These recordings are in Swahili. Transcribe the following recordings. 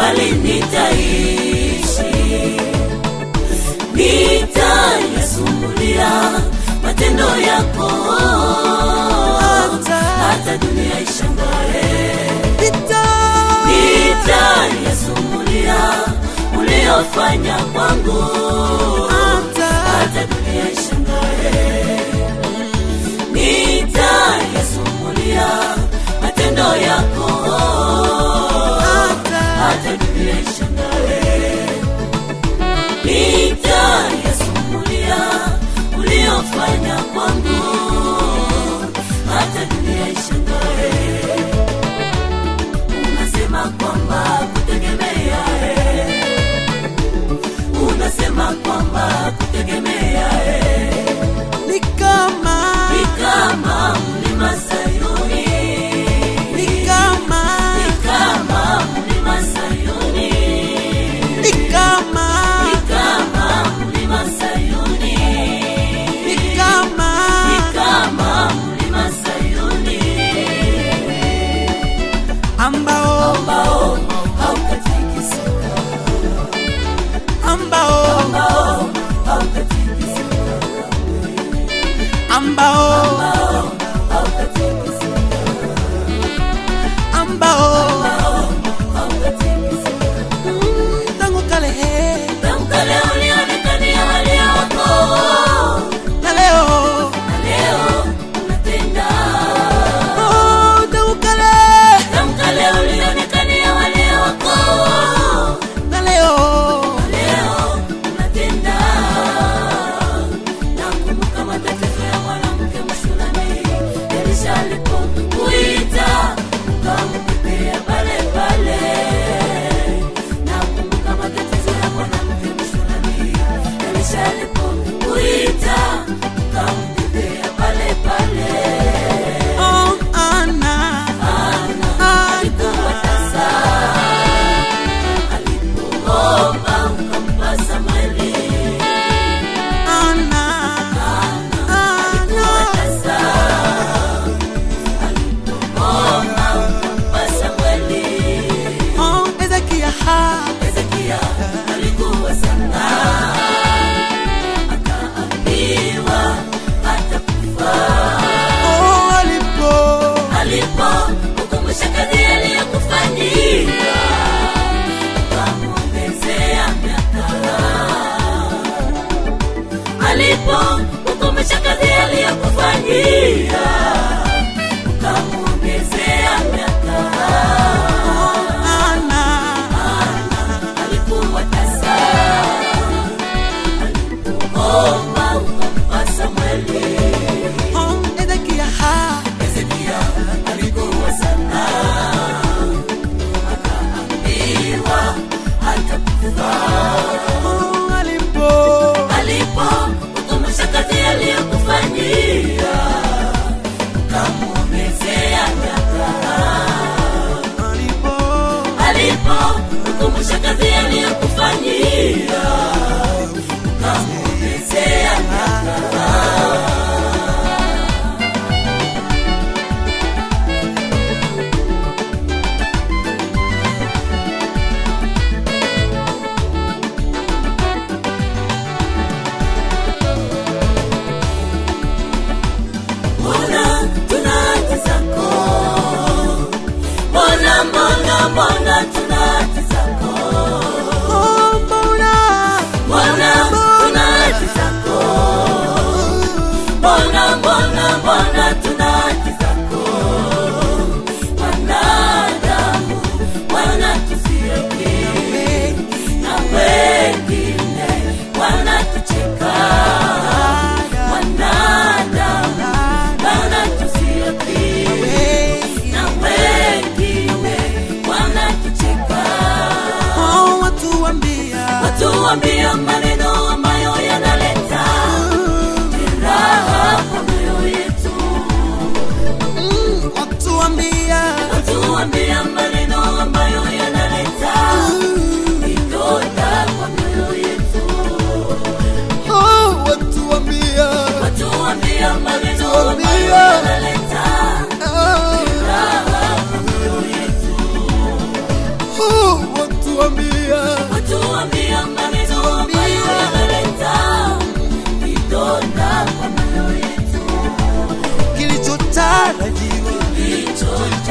bali nitaishi. Nitayasumulia matendo yako, hata dunia ishangae. Nitayasumulia uliyofanya kwangu, hata dunia ishangae. Nitayasumulia matendo yako, hata dunia ishangae. Nitayasumulia uliyofanya kwangu, hata dunia ishangae. Unasema kwamba kutegemea, unasema kwamba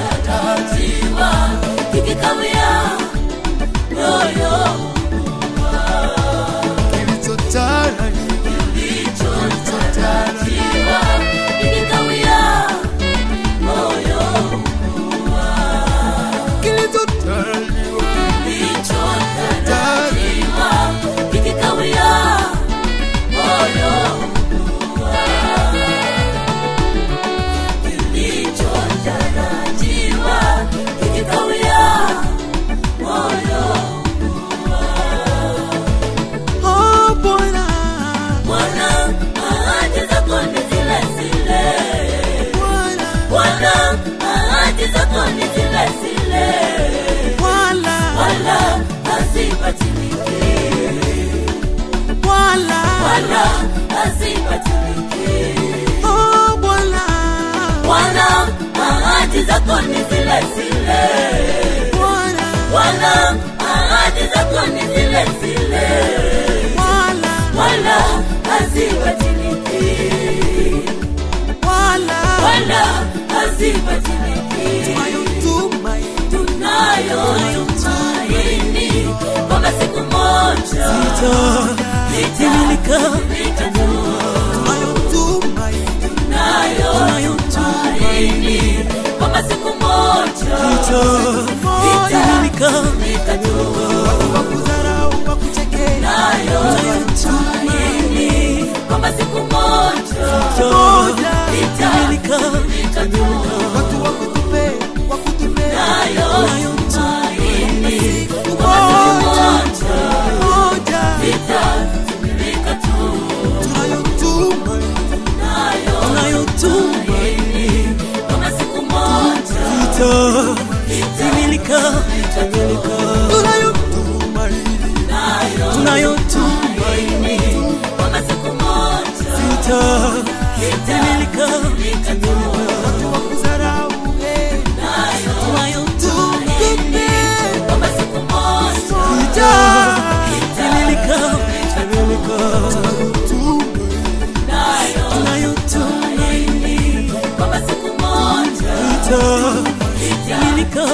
kilichotarajiwa kikikawia, moyo kilichotarajiwa kikikawia, moyo kilichotarajiwa kikikawia, moyo kilichotarajiwa kikikawia, moyo Bwana, ahadi zako ni zile zile. Bwana, ahadi zako ni zile zile. Wala hazibadiliki. Wala hazibadiliki. Bwana, ahadi zako ni zile zile. Bwana, ahadi zako ni zile zile. Wala hazibadiliki. Wala hazibadiliki. Tunayotumaini kwamba siku moja litamilika. Tunayotumaini kwamba siku moja litamilika. Tunayotumaini kwamba siku moja litamilika. Tunayotumaini kwamba siku moja litamilika. Watu wakudharau, tunayotumaini kwamba siku moja litamilika. Tunayotumaini kwamba siku moja litamilika.